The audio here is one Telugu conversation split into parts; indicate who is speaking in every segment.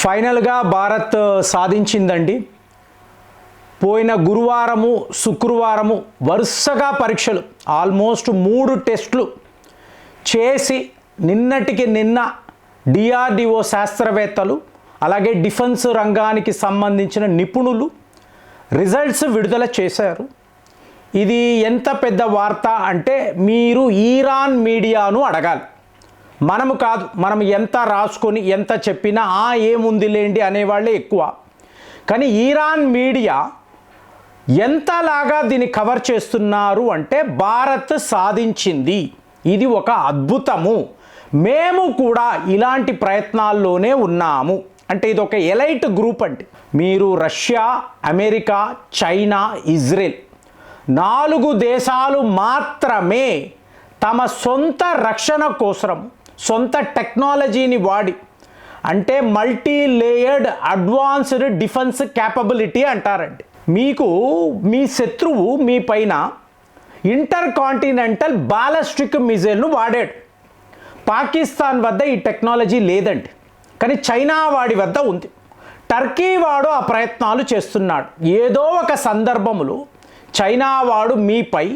Speaker 1: ఫైనల్గా భారత్ సాధించిందండి. పోయిన గురువారము శుక్రవారము వరుసగా పరీక్షలు ఆల్మోస్ట్ 3 టెస్టులు చేసి నిన్నటికి నిన్న డిఆర్డిఓ శాస్త్రవేత్తలు అలాగే డిఫెన్స్ రంగానికి సంబంధించిన నిపుణులు రిజల్ట్స్ విడుదల చేశారు. ఇది ఎంత పెద్ద వార్త అంటే మీరు ఇరాన్ మీడియాను అడగాలి. మనము కాదు, మనం ఎంత రాసుకొని ఎంత చెప్పినా ఏముందిలేండి అనేవాళ్ళే ఎక్కువ. కానీ ఇరాన్ మీడియా ఎంతలాగా దీన్ని కవర్ చేస్తున్నారు అంటే భారత్ సాధించింది, ఇది ఒక అద్భుతము, మేము కూడా ఇలాంటి ప్రయత్నాల్లోనే ఉన్నాము అంటే ఇది ఒక ఎలైట్ గ్రూప్. అంటే మీరు రష్యా, అమెరికా, చైనా, ఇజ్రాయెల్ 4 దేశాలు మాత్రమే తమ సొంత రక్షణ కోసం సొంత టెక్నాలజీని వాడి అంటే multi layered advanced defence capability అంటారండి. మీకు మీ శత్రువు మీ పైన ఇంటర్ కాంటినెంటల్ బాలిస్టిక్ మిజైల్ను వాడాడు. పాకిస్తాన్ వద్ద ఈ టెక్నాలజీ లేదండి, కానీ చైనా వాడి వద్ద ఉంది. టర్కీ వాడు ఆ ప్రయత్నాలు చేస్తున్నాడు. ఏదో ఒక సందర్భంలో చైనా వాడు మీపై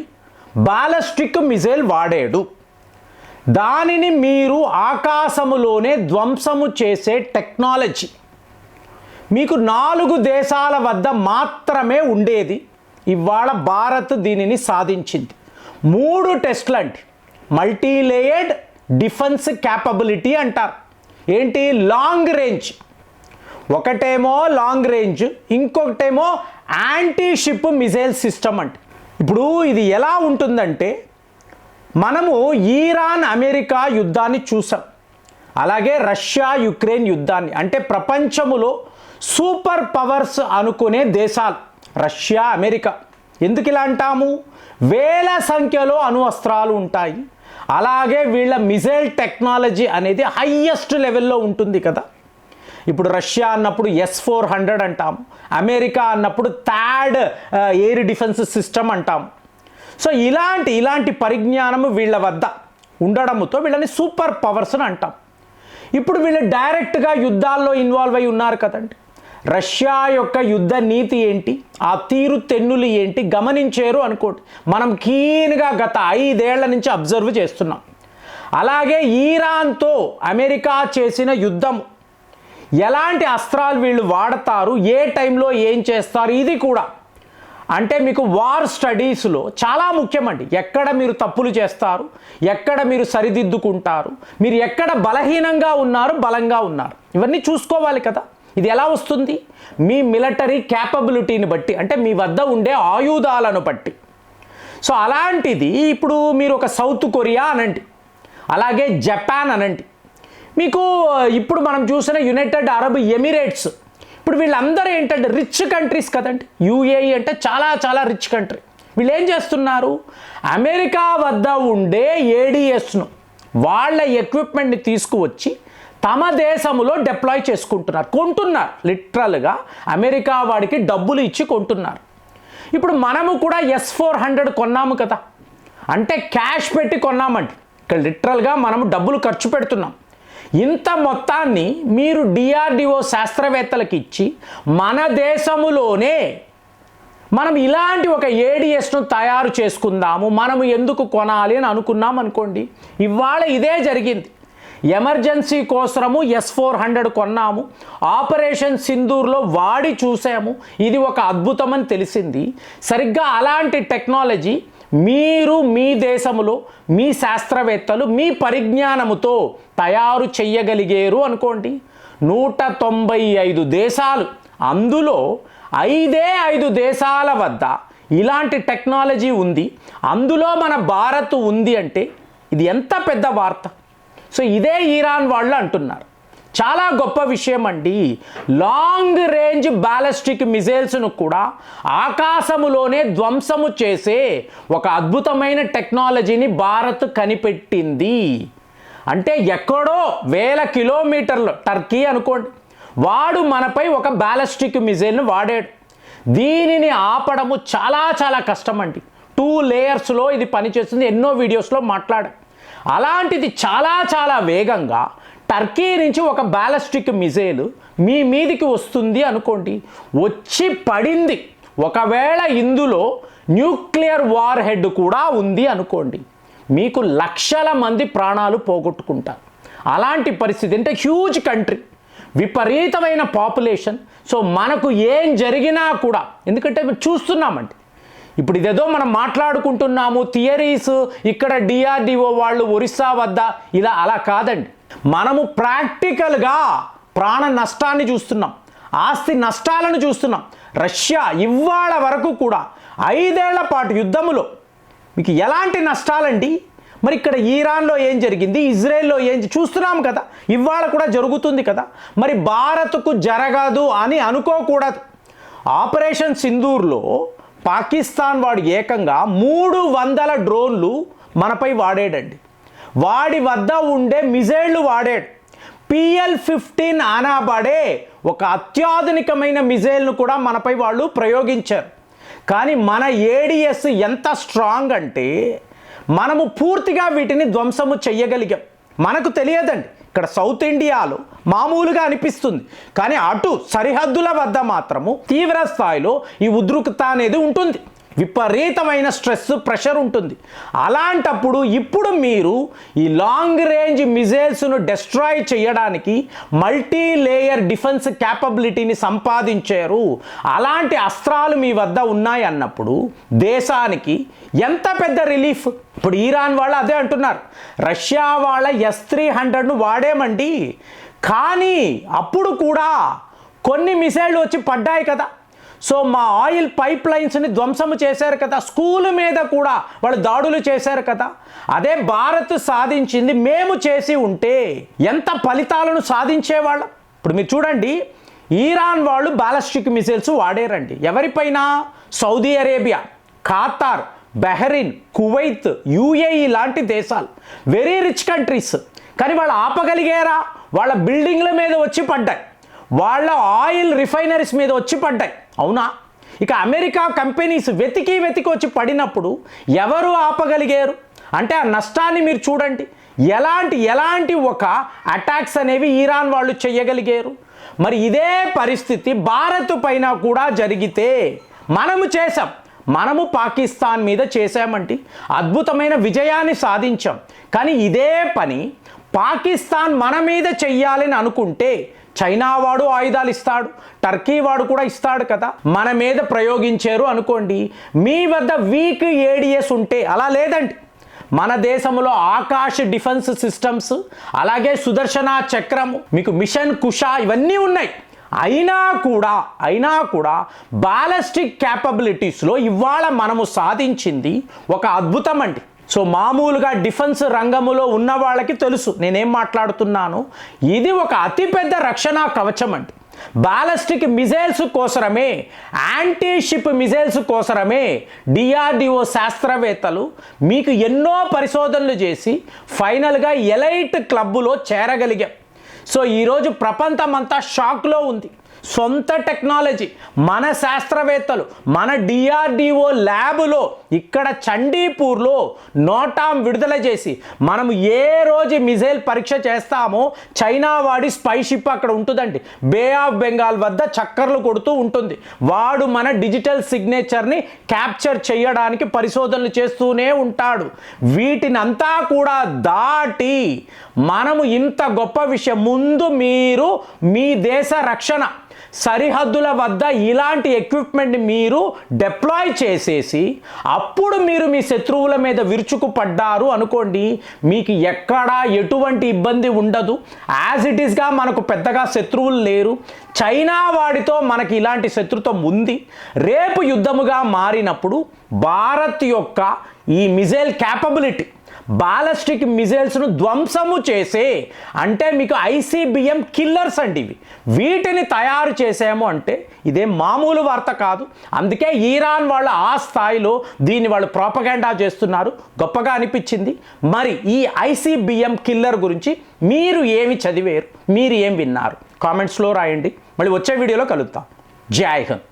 Speaker 1: బాలిస్టిక్ మిజైల్ వాడాడు. దానిని మీరు ఆకాశములోనే ధ్వంసము చేసే టెక్నాలజీ మీకు 4 దేశాల వద్ద మాత్రమే ఉండేది. ఇవాళ భారత్ దీనిని సాధించింది. 3 టెస్టులు అంటే మల్టీ లేయర్డ్ డిఫెన్స్ క్యాపబిలిటీ అంటారు. ఏంటి? లాంగ్ రేంజ్, ఒకటేమో లాంగ్ రేంజ్, ఇంకొకటేమో యాంటీ షిప్ మిజైల్ సిస్టమ్. అంటే ఇప్పుడు ఇది ఎలా ఉంటుందంటే మనము ఇరాన్ అమెరికా యుద్ధాన్ని చూసాం, అలాగే రష్యా యుక్రెయిన్ యుద్ధాన్ని. అంటే ప్రపంచములో సూపర్ పవర్స్ అనుకునే దేశాలు రష్యా, అమెరికా. ఎందుకు ఇలా అంటాము? వేల సంఖ్యలో అణువస్త్రాలు ఉంటాయి, అలాగే వీళ్ళ మిజైల్ టెక్నాలజీ అనేది హైయెస్ట్ లెవెల్లో ఉంటుంది కదా. ఇప్పుడు రష్యా అన్నప్పుడు S-400 అంటాము, అమెరికా అన్నప్పుడు థాడ్ ఎయిర్ డిఫెన్స్ సిస్టమ్ అంటాము. సో ఇలాంటి పరిజ్ఞానము వీళ్ళ వద్ద ఉండడంతో వీళ్ళని సూపర్ పవర్స్ అని అంటాం. ఇప్పుడు వీళ్ళు డైరెక్ట్గా యుద్ధాల్లో ఇన్వాల్వ్ అయి ఉన్నారు కదండి. రష్యా యొక్క యుద్ధ నీతి ఏంటి, ఆ తీరు తెన్నులు ఏంటి గమనించారు అనుకోండి. మనం కీన్గా గత 5 ఏళ్ల నుంచి అబ్జర్వ్ చేస్తున్నాం. అలాగే ఈరాన్తో అమెరికా చేసిన యుద్ధం, ఎలాంటి అస్త్రాలు వీళ్ళు వాడతారు, ఏ టైంలో ఏం చేస్తారు, ఇది కూడా అంటే మీకు వార్ స్టడీస్లో చాలా ముఖ్యమండి. ఎక్కడ మీరు తప్పులు చేస్తారు, ఎక్కడ మీరు సరిదిద్దుకుంటారు, మీరు ఎక్కడ బలహీనంగా ఉన్నారు, బలంగా ఉన్నారు, ఇవన్నీ చూసుకోవాలి కదా. ఇది ఎలా వస్తుంది? మీ మిలిటరీ క్యాపబిలిటీని బట్టి, అంటే మీ వద్ద ఉండే ఆయుధాలను బట్టి. సో అలాంటిది ఇప్పుడు మీరు ఒక సౌత్ కొరియా అనండి, అలాగే జపాన్ అనండి, మీకు ఇప్పుడు మనం చూసిన యునైటెడ్ అరబ్ ఎమిరేట్స్, ఇప్పుడు వీళ్ళందరూ ఏంటంటే రిచ్ కంట్రీస్ కదండి. UAE అంటే చాలా చాలా రిచ్ కంట్రీ. వీళ్ళు ఏం చేస్తున్నారు? అమెరికా వద్ద ఉండే ADSను వాళ్ళ ఎక్విప్మెంట్ని తీసుకువచ్చి తమ దేశంలో డిప్లాయ్ చేసుకుంటున్నారు, కొంటున్నారు. లిటరల్గా అమెరికా వాడికి డబ్బులు ఇచ్చి కొంటున్నారు. ఇప్పుడు మనము కూడా S-400 కొన్నాము కదా, అంటే క్యాష్ పెట్టి కొన్నామండి. ఇక్కడ లిటరల్గా మనము డబ్బులు ఖర్చు పెడుతున్నాం. ఇంత మొత్తాన్ని మీరు డిఆర్డిఓ శాస్త్రవేత్తలకు ఇచ్చి మన దేశములోనే మనం ఇలాంటి ఒక ADSను తయారు చేసుకుందాము, మనము ఎందుకు కొనాలి అని అనుకున్నాం అనుకోండి. ఇవాళ ఇదే జరిగింది. ఎమర్జెన్సీ కోసము S-400 కొన్నాము, ఆపరేషన్ సింధూర్లో వాడి చూసాము, ఇది ఒక అద్భుతం అని తెలిసింది. సరిగ్గా అలాంటి టెక్నాలజీ మీరు మీ దేశంలో మీ శాస్త్రవేత్తలు మీ పరిజ్ఞానముతో తయారు చెయ్యగలిగారు అనుకోండి. 195 దేశాలు, అందులో 5 దేశాల వద్ద ఇలాంటి టెక్నాలజీ ఉంది, అందులో మన భారత్ ఉంది అంటే ఇది ఎంత పెద్ద వార్త. సో ఇదే ఇరాన్ వాళ్ళు అంటున్నారు. చాలా గొప్ప విషయం అండి. లాంగ్ రేంజ్ బాలిస్టిక్ మిజైల్స్ను కూడా ఆకాశములోనే ధ్వంసము చేసే ఒక అద్భుతమైన టెక్నాలజీని భారత్ కనిపెట్టింది. అంటే ఎక్కడో వేల కిలోమీటర్లు టర్కీ అనుకోండి, వాడు మనపై ఒక బాలిస్టిక్ మిజైల్ను వాడాడు. దీనిని ఆపడము చాలా చాలా కష్టం అండి. 2 లేయర్స్లో ఇది పనిచేస్తుంది, ఎన్నో వీడియోస్లో మాట్లాడా. అలాంటిది చాలా చాలా వేగంగా టర్కీ నుంచి ఒక బ్యాలిస్టిక్ మిజైల్ మీ మీదికి వస్తుంది అనుకోండి, వచ్చి పడింది, ఒకవేళ ఇందులో న్యూక్లియర్ వార్ హెడ్ కూడా ఉంది అనుకోండి, మీకు లక్షల మంది ప్రాణాలు పోగొట్టుకుంటారు. అలాంటి పరిస్థితి, అంటే హ్యూజ్ కంట్రీ, విపరీతమైన పాపులేషన్. సో మనకు ఏం జరిగినా కూడా, ఎందుకంటే చూస్తున్నామండి, ఇప్పుడు ఇదేదో మనం మాట్లాడుకుంటున్నాము థియరీస్, ఇక్కడ డిఆర్డిఓ వాళ్ళు ఒరిస్సా వద్ద ఇలా అలా కాదండి. మనము ప్రాక్టికల్గా ప్రాణ నష్టాన్ని చూస్తున్నాం, ఆస్తి నష్టాలను చూస్తున్నాం. రష్యా ఇవాళ వరకు కూడా 5 ఏళ్ల పాటు యుద్ధములో మీకు ఎలాంటి నష్టాలండి. మరి ఇక్కడ ఈరాన్లో ఏం జరిగింది, ఇజ్రాయెల్లో ఏం చూస్తున్నాం కదా, ఇవాళ కూడా జరుగుతుంది కదా. మరి భారత్కు జరగదు అని అనుకోకూడదు. ఆపరేషన్ సింధూర్లో పాకిస్తాన్ వాడు ఏకంగా 300 డ్రోన్లు మనపై వాడాడండి. వాడి వద్ద ఉండే మిజైళ్లు వాడాడు. PL-15 అనబడే ఒక అత్యాధునికమైన మిజైల్ను కూడా మనపై వాళ్ళు ప్రయోగించారు. కానీ మన ఏడిఎస్ ఎంత స్ట్రాంగ్ అంటే మనము పూర్తిగా వీటిని ధ్వంసము చెయ్యగలిగాం. మనకు తెలియదండి, ఇక్కడ సౌత్ ఇండియాలో మామూలుగా అనిపిస్తుంది, కానీ అటు సరిహద్దుల వద్ద మాత్రము తీవ్ర స్థాయిలో ఈ ఉద్రిక్తత అనేది ఉంటుంది, విపరీతమైన స్ట్రెస్ ప్రెషర్ ఉంటుంది. అలాంటప్పుడు ఇప్పుడు మీరు ఈ లాంగ్ రేంజ్ మిజైల్స్ను డెస్ట్రాయ్ చేయడానికి మల్టీ లేయర్ డిఫెన్స్ క్యాపబిలిటీని సంపాదించారు. అలాంటి అస్త్రాలు మీ వద్ద ఉన్నాయి అన్నప్పుడు దేశానికి ఎంత పెద్ద రిలీఫ్. ఇప్పుడు ఈరాన్ వాళ్ళు అదే అంటున్నారు, రష్యా వాళ్ళ S-300ను వాడేమండి, కానీ అప్పుడు కూడా కొన్ని మిసైళ్ళు వచ్చి పడ్డాయి కదా. సో మా ఆయిల్ పైప్ లైన్స్ని ధ్వంసము చేశారు కదా, స్కూల్ మీద కూడా వాళ్ళు దాడులు చేశారు కదా. అదే భారత్ సాధించింది మేము చేసి ఉంటే ఎంత ఫలితాలను సాధించేవాళ్ళం. ఇప్పుడు మీరు చూడండి, ఈరాన్ వాళ్ళు బాలిస్టిక్ మిసైల్స్ వాడారండి. ఎవరిపైన? Saudi Arabia, Qatar, Bahrain, Kuwait, UAE లాంటి దేశాలు, వెరీ రిచ్ కంట్రీస్. కానీ వాళ్ళు ఆపగలిగారా? వాళ్ళ బిల్డింగ్ల మీద వచ్చి పడ్డాయి, వాళ్ళ ఆయిల్ రిఫైనరీస్ మీద వచ్చి పడ్డాయి, అవునా? ఇక అమెరికా కంపెనీస్ వెతికి వచ్చి పడినప్పుడు ఎవరు ఆపగలిగారు? అంటే ఆ నష్టాన్ని మీరు చూడండి. ఎలాంటి ఒక అటాక్స్ అనేవి ఈరాన్ వాళ్ళు చేయగలిగారు. మరి ఇదే పరిస్థితి భారత్ పైన కూడా జరిగితే మనము చేసాం, మనము పాకిస్తాన్ మీద చేసామంటే అద్భుతమైన విజయాన్ని సాధించాం. కానీ ఇదే పని పాకిస్తాన్ మన మీద చెయ్యాలని అనుకుంటే చైనా వాడు ఆయుధాలు ఇస్తాడు, టర్కీ వాడు కూడా ఇస్తాడు కదా. మన మీద ప్రయోగించారు అనుకోండి, మీ వద్ద వీక్ ఏడిఎస్ ఉంటే, అలా లేదండి. మన దేశంలో ఆకాశ్ డిఫెన్స్ సిస్టమ్స్, అలాగే సుదర్శన చక్రము, మీకు మిషన్ కుషా ఇవన్నీ ఉన్నాయి. అయినా కూడా బాలిస్టిక్ క్యాపబిలిటీస్లో ఇవాళ మనము సాధించింది ఒక అద్భుతం అండి. సో మామూలుగా డిఫెన్స్ రంగంలో ఉన్న వాళ్ళకి తెలుసు నేనేం మాట్లాడుతున్నాను. ఇది ఒక అతిపెద్ద రక్షణ కవచం అండి. బాలిస్టిక్ మిజైల్స్ కోసరమే, యాంటీ షిప్ మిజైల్స్ కోసరమే డిఆర్డిఓ శాస్త్రవేత్తలు మీకు ఎన్నో పరిశోధనలు చేసి ఫైనల్గా ఎలైట్ క్లబ్లో చేరగలిగాం. సో ఈరోజు ప్రపంచమంతా షాక్లో ఉంది. సొంత టెక్నాలజీ, మన శాస్త్రవేత్తలు, మన డిఆర్డిఓ ల్యాబులో ఇక్కడ చండీపూర్లో నోటాం విడుదల చేసి మనం ఏ రోజు మిజైల్ పరీక్ష చేస్తామో చైనా వాడి స్పై షిప్ అక్కడ ఉంటుందండి, బే ఆఫ్ బెంగాల్ వద్ద చక్కర్లు కొడుతూ ఉంటుంది. వాడు మన డిజిటల్ సిగ్నేచర్ని క్యాప్చర్ చేయడానికి పరిశోధనలు చేస్తూనే ఉంటాడు. వీటినంతా కూడా దాటి మనము ఇంత గొప్ప విషయం, ముందు మీరు మీ దేశ రక్షణ సరిహద్దుల వద్ద ఇలాంటి ఎక్విప్మెంట్ని మీరు డిప్లాయ్ చేసేసి అప్పుడు మీరు మీ శత్రువుల మీద విరుచుకుపడ్డారు అనుకోండి, మీకు ఎక్కడా ఎటువంటి ఇబ్బంది ఉండదు. యాజ్ ఇట్ ఈస్గా మనకు పెద్దగా శత్రువులు లేరు. చైనా వాడితో మనకి ఇలాంటి శత్రుత్వం ఉంది. రేపు యుద్ధముగా మారినప్పుడు భారత్ యొక్క ఈ మిజైల్ క్యాపబిలిటీ, బాలిస్టిక్ మిజైల్స్ను ధ్వంసము చేసే, అంటే మీకు ICBM కిల్లర్స్ అండి ఇవి, వీటిని తయారు చేసాము అంటే ఇదే మామూలు వార్త కాదు. అందుకే ఈరాన్ వాళ్ళు ఆ స్థాయిలో దీన్ని వాళ్ళు ప్రోపగాండా చేస్తున్నారు. గొప్పగా అనిపించింది. మరి ఈ ICBM కిల్లర్ గురించి మీరు ఏమి చదివారు, మీరు ఏం విన్నారు? కామెంట్స్లో రాయండి. మళ్ళీ వచ్చే వీడియోలో కలుద్దాం. జై హింద్.